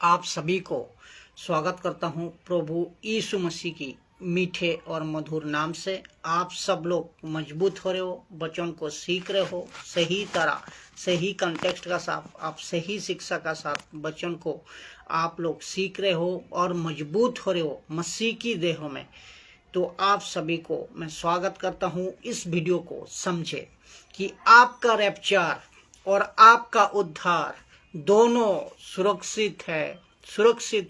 आप सभी को स्वागत करता हूं प्रभु यीशु मसीह की मीठे और मधुर नाम से। आप सब लोग मजबूत हो रहे हो, वचन को सीख रहे हो, सही तरह सही कंटेक्स्ट का साथ आप सही शिक्षा का साथ वचन को आप लोग सीख रहे हो और मजबूत हो रहे हो मसीह की देह में। तो आप सभी को मैं स्वागत करता हूं। इस वीडियो को समझे कि आपका रैप्चर और आपका उद्धार दोनों सुरक्षित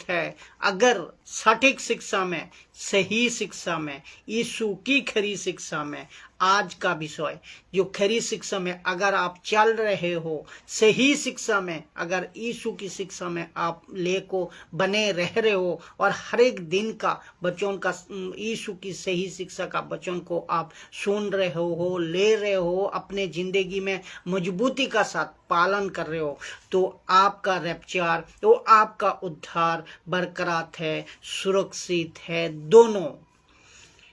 है अगर सटीक शिक्षा में, सही शिक्षा में, यीशु की खरी शिक्षा में। आज का विषय जो खरी शिक्षा में अगर आप चल रहे हो, सही शिक्षा में अगर यीशु की शिक्षा में आप लेको बने रह रहे हो और हर एक दिन का वचन का यीशु की सही शिक्षा का वचन को आप सुन रहे हो, ले रहे हो, अपने जिंदगी में मजबूती का साथ पालन कर रहे हो, तो आपका रैप्चर, तो आपका उद्धार बरकरार है, सुरक्षित है। दोनों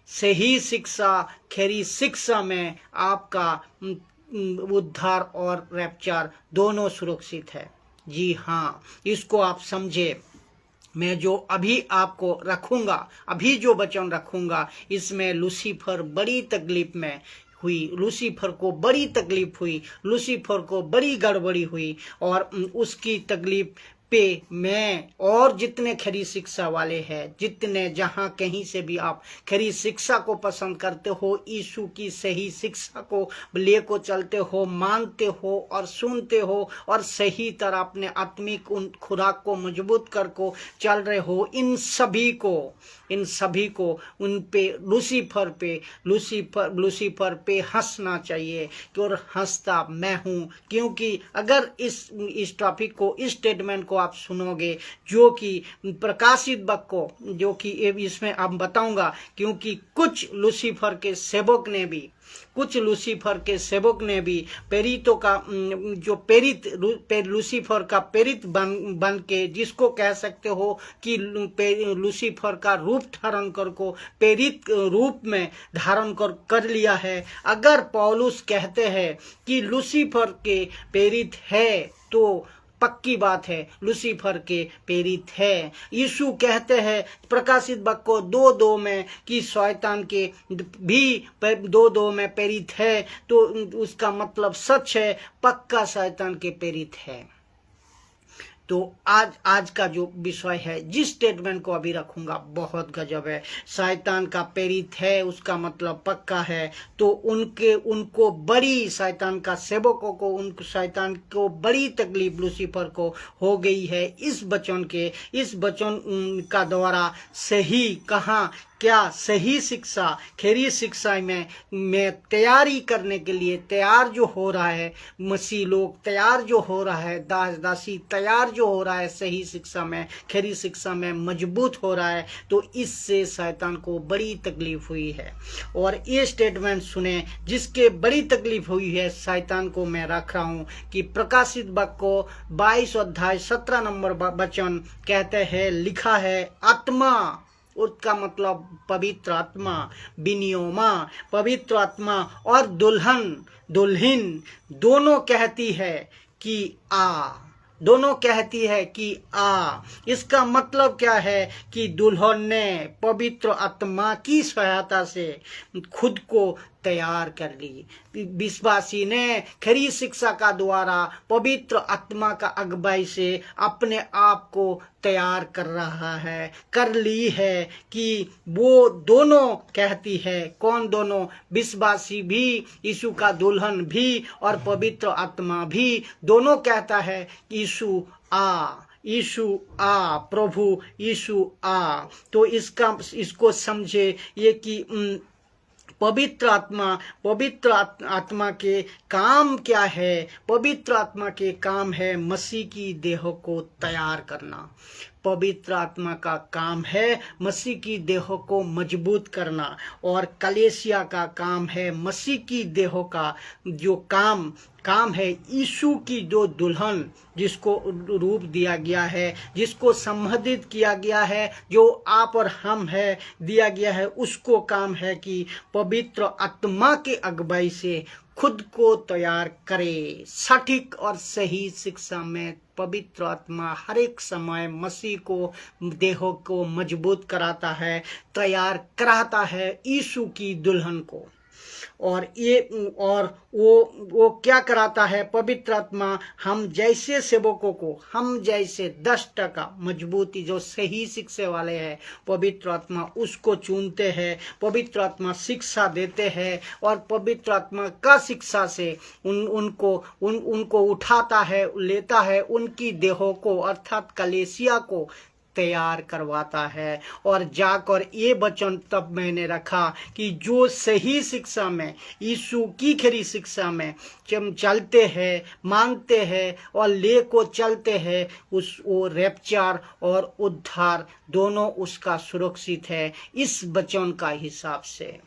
सही शिक्षा, खरी शिक्षा में आपका उद्धार और रैप्चर दोनों सुरक्षित है। जी हाँ, इसको आप समझे। मैं जो अभी आपको रखूंगा, अभी जो वचन रखूंगा, इसमें लूसीफर बड़ी तकलीफ में हुई, लूसीफर को बड़ी तकलीफ हुई, लूसीफर को बड़ी गड़बड़ी हुई और उसकी तकलीफ पे मैं और जितने खरी शिक्षा वाले हैं, जितने जहां कहीं से भी आप खरी शिक्षा को पसंद करते हो, यीशु की सही शिक्षा को लेको चलते हो, मानते हो और सुनते हो और सही तरह अपने आत्मिक उन खुराक को मजबूत कर को चल रहे हो, इन सभी को उन पे लूसीफर पे हंसना चाहिए। और हंसता मैं हूं, क्योंकि अगर इस टॉपिक को, इस स्टेटमेंट को आप सुनोगे, जो कि प्रकाशित वक्त को, जो कि इसमें आप बताऊंगा, क्योंकि कुछ लूसीफर के सेवक ने भी पेरितों का जो लूसीफर का पेरित बन के, जिसको कह सकते हो कि लूसीफर का रूप धारण कर को पेरित रूप में धारण कर लिया है। अगर पौलुस कहते हैं कि लूसीफर के पेरित है, तो पक्की बात है, लूसीफर के पेरित है। यीशु कहते हैं प्रकाशित वक्त को 2:2 में कि शैतान के भी 2:2 में पेरित है, तो उसका मतलब सच है, पक्का शैतान के पेरित है। तो आज का जो विषय है, जिस स्टेटमेंट को अभी रखूंगा, बहुत गजब है। शैतान का प्रेरित है, उसका मतलब पक्का है। तो उनको बड़ी, शैतान का सेवकों को, उनको शैतान को बड़ी तकलीफ लूसीफर को हो गई है। इस वचन का द्वारा सही कहाँ क्या सही शिक्षा, खरी शिक्षा में तैयारी करने के लिए तैयार जो हो रहा है, मसीह लोग तैयार जो हो रहा है, दास दासी तैयार जो हो रहा है, सही शिक्षा में, खरी शिक्षा में मजबूत हो रहा है, तो इससे शैतान को बड़ी तकलीफ हुई है। और ये स्टेटमेंट सुने, जिसके बड़ी तकलीफ हुई है शैतान को, मैं रख रहा हूँ कि प्रकाशित वक्त को 22 अध्याय 17 नंबर वचन कहते हैं, लिखा है, आत्मा, उसका मतलब पवित्र आत्मा, बिनियोमा, पवित्र आत्मा और दुल्हन दोनों कहती है कि आ। इसका मतलब क्या है कि दुल्हन ने पवित्र आत्मा की सहायता से खुद को तैयार कर ली। विश्वासी ने खरी शिक्षा का द्वारा पवित्र आत्मा का अगुवाई से अपने आप को तैयार कर ली है कि वो दोनों कहती है। कौन दोनों? विश्वासी भी, यीशु का दुल्हन भी और पवित्र आत्मा भी, दोनों कहता है यीशु आ, प्रभु यीशु आ। तो इसको समझे ये कि पवित्र आत्मा के काम क्या है? पवित्र आत्मा के काम है मसीह की देह को तैयार करना। पवित्र आत्मा का काम है मसीह की देह को मजबूत करना, और कलीसिया का काम है मसीह की देह का जो काम है, यीशु की जो दुल्हन, जिसको रूप दिया गया है, जिसको संबोधित किया गया है, जो आप और हम है दिया गया है, उसको काम है कि पवित्र आत्मा के अगुवाई से खुद को तैयार करे, सटीक और सही शिक्षा में पवित्र आत्मा हर एक समय मसीह को, देहों को मजबूत कराता है, तैयार कराता है यीशु की दुल्हन को। और वो क्या कराता है? पवित्र आत्मा हम जैसे सेवकों को, हम जैसे 10% मजबूती जो सही शिक्षा वाले हैं, पवित्र आत्मा उसको चुनते हैं, पवित्र आत्मा शिक्षा देते हैं और पवित्र आत्मा का शिक्षा से उनको उठाता है, लेता है, उनकी देहों को अर्थात कलीसिया को तैयार करवाता है। और जाकर ये वचन तब मैंने रखा कि जो सही शिक्षा में, यीशु की खरी शिक्षा में चलते हैं, मानते हैं और ले को चलते हैं, वो रैप्चर और उद्धार दोनों उसका सुरक्षित है। इस वचन का हिसाब से,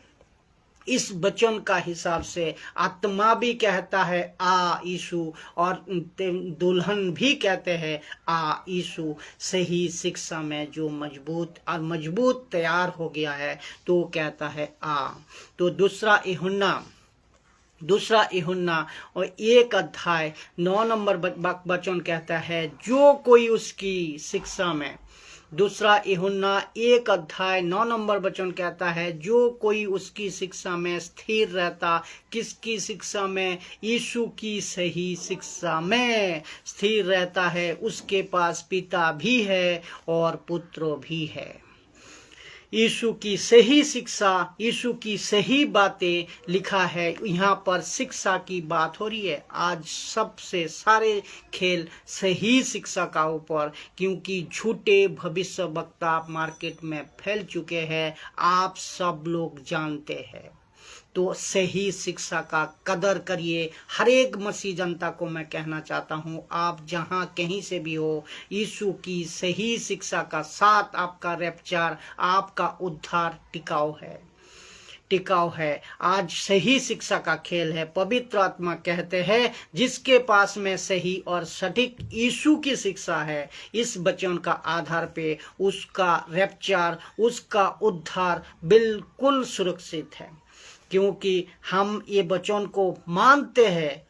इस वचन का हिसाब से आत्मा भी कहता है आ यीशु, और दुल्हन भी कहते हैं आ यीशु। सही शिक्षा में जो मजबूत तैयार हो गया है तो कहता है आ। तो दूसरा यूहन्ना और 1:9 वचन कहता है जो कोई उसकी शिक्षा में, दूसरा यूहन्ना 1:9 वचन कहता है जो कोई उसकी शिक्षा में स्थिर रहता। किसकी शिक्षा में? यीशु की सही शिक्षा में स्थिर रहता है, उसके पास पिता भी है और पुत्र भी है। यीशु की सही शिक्षा, यीशु की सही बातें लिखा है। यहाँ पर शिक्षा की बात हो रही है। आज सबसे सारे खेल सही शिक्षा का ऊपर, क्योंकि झूठे भविष्य वक्ता मार्केट में फैल चुके हैं, आप सब लोग जानते हैं। तो सही शिक्षा का कदर करिए। हर एक मसीह जनता को मैं कहना चाहता हूँ, आप जहाँ कहीं से भी हो, यीशु की सही शिक्षा का साथ आपका रैप्चर, आपका उद्धार टिकाऊ है। आज सही शिक्षा का खेल है। पवित्र आत्मा कहते हैं जिसके पास में सही और सटीक यीशु की शिक्षा है, इस वचन का आधार पे उसका रैप्चर, उसका उद्धार बिल्कुल सुरक्षित है। क्योंकि हम ये वचन को मानते हैं,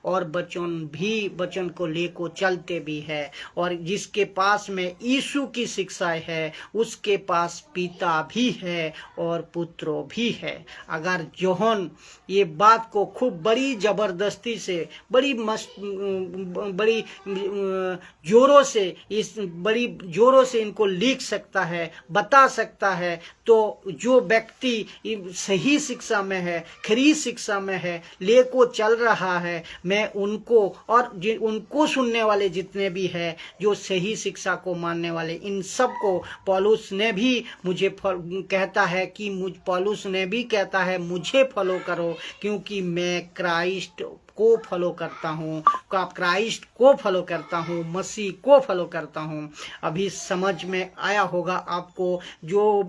और वचन को लेको चलते भी है। और जिसके पास में यीशु की शिक्षाएं है, उसके पास पिता भी है और पुत्र भी है। अगर जोहन ये बात को खूब बड़ी जबरदस्ती से, बड़ी जोरों से इनको लिख सकता है, बता सकता है, तो जो व्यक्ति सही शिक्षा में है, खरी शिक्षा में है, लेको चल रहा है, मैं उनको और उनको सुनने वाले जितने भी हैं, जो सही शिक्षा को मानने वाले, इन सब को पौलुस ने भी कहता है मुझे फॉलो करो, क्योंकि मैं क्राइस्ट को फॉलो करता हूँ, मसीह को फॉलो करता हूँ। अभी समझ में आया होगा आपको, जो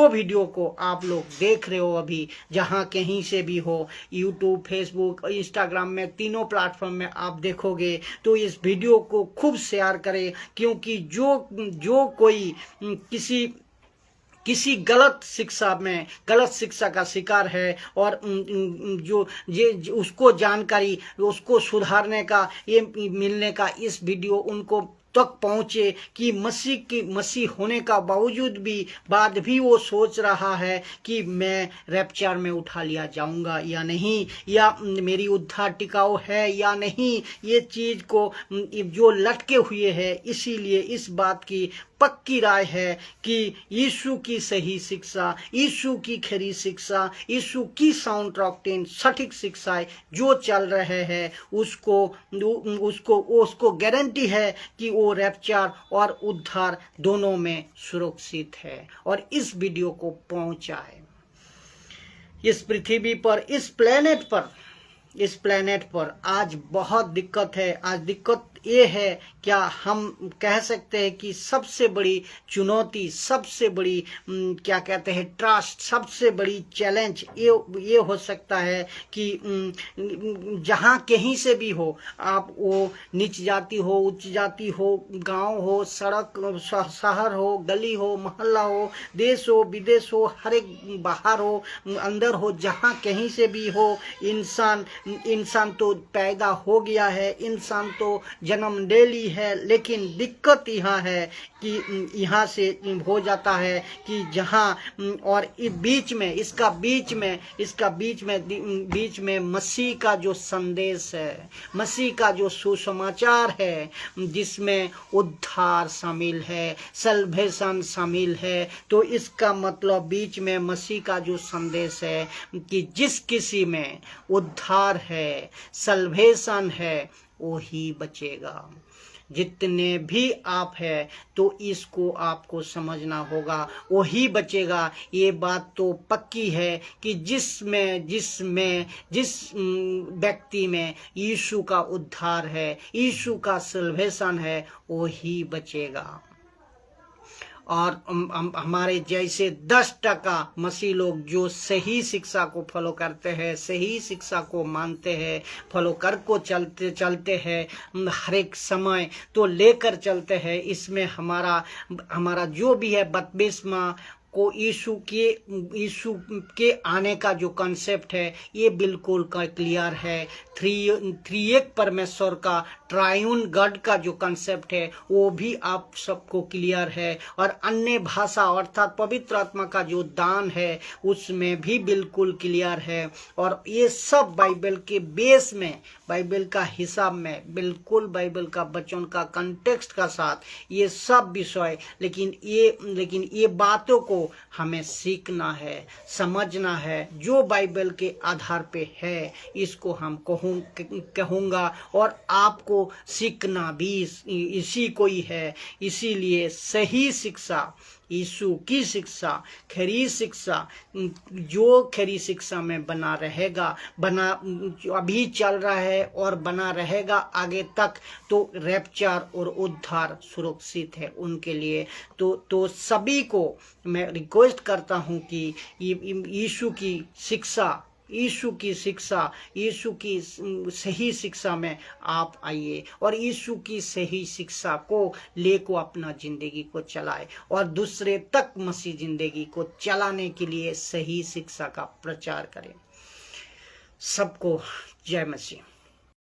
वीडियो को आप लोग देख रहे हो, अभी जहाँ कहीं से भी हो, यूट्यूब, फेसबुक, इंस्टाग्राम में, तीनों प्लेटफॉर्म में आप देखोगे, तो इस वीडियो को खूब शेयर करें। क्योंकि जो कोई किसी गलत शिक्षा का शिकार है, और उसको जानकारी, उसको सुधारने का, ये मिलने का, इस वीडियो उनको तक पहुँचे कि मसीह होने का बाद भी वो सोच रहा है कि मैं रैप्चर में उठा लिया जाऊंगा या नहीं, या मेरी उद्धार टिकाऊ है या नहीं, ये चीज़ को जो लटके हुए है। इसीलिए इस बात की पक्की राय है कि यीशु की सही शिक्षा, यीशु की खरी शिक्षा, यीशु की साउंड डॉक्ट्रिन, सटीक शिक्षाएं जो चल रहे हैं, उसको गारंटी है कि वो रैप्चर और उद्धार दोनों में सुरक्षित है। और इस वीडियो को पहुंचाए। इस पृथ्वी पर, इस प्लेनेट पर आज बहुत दिक्कत है। आज दिक्कत ये है, क्या हम कह सकते हैं कि सबसे बड़ी चुनौती, सबसे बड़ी क्या कहते हैं ट्रस्ट, सबसे बड़ी चैलेंज ये हो सकता है कि जहाँ कहीं से भी हो, आप वो नीच जाति हो, उच्च जाति हो, गांव हो, सड़क, शहर हो, गली हो, मोहल्ला हो, देश हो, विदेश हो, हर एक बाहर हो, अंदर हो, जहाँ कहीं से भी हो, इंसान तो पैदा हो गया है, इंसान तो जन्म ले ली है, लेकिन दिक्कत यहाँ है कि यहाँ से हो जाता है कि जहाँ और बीच में मसीह का जो संदेश है, मसीह का जो सुसमाचार है, जिसमें उद्धार शामिल है, सल्वेशन शामिल है, तो इसका मतलब बीच में मसीह का जो संदेश है कि जिस किसी में उद्धार है, सल्वेशन है, वो ही बचेगा। जितने भी आप है, तो इसको आपको समझना होगा, वही बचेगा। ये बात तो पक्की है कि जिस व्यक्ति में यीशु का उद्धार है, यीशु का सल्वेशन है, वही बचेगा। और हमारे जैसे 10% मसीह लोग जो सही शिक्षा को फॉलो करते हैं, सही शिक्षा को मानते हैं, फॉलो कर को चलते हैं, हर एक समय तो लेकर चलते हैं। इसमें हमारा जो भी है बपतिस्मा को यीशु के आने का जो कॉन्सेप्ट है, ये बिल्कुल क्लियर है। थ्री एक परमेश्वर का, ट्रायून गॉड का जो कॉन्सेप्ट है, वो भी आप सबको क्लियर है। और अन्य भाषा अर्थात पवित्र आत्मा का जो दान है, उसमें भी बिल्कुल क्लियर है। और ये सब बाइबल के बेस में, बाइबल का हिसाब में, बिल्कुल बाइबल का वचन का कंटेक्स्ट का साथ ये सब विषय, लेकिन ये बातों को हमें सीखना है, समझना है। जो बाइबल के आधार पे है, इसको हम कहूँगा, और आपको सीखना भी इसी को ही है। इसीलिए सही शिक्षा, यीशु की शिक्षा, खरी शिक्षा, जो खरी शिक्षा में बना रहेगा, अभी चल रहा है और बना रहेगा आगे तक, तो रैप्चर और उद्धार सुरक्षित है उनके लिए। तो सभी को मैं रिक्वेस्ट करता हूँ कि यीशु की शिक्षा, यीशु की सही शिक्षा में आप आइए, और यीशु की सही शिक्षा को लेकर अपना जिंदगी को चलाए, और दूसरे तक मसीह जिंदगी को चलाने के लिए सही शिक्षा का प्रचार करें। सबको जय मसीह।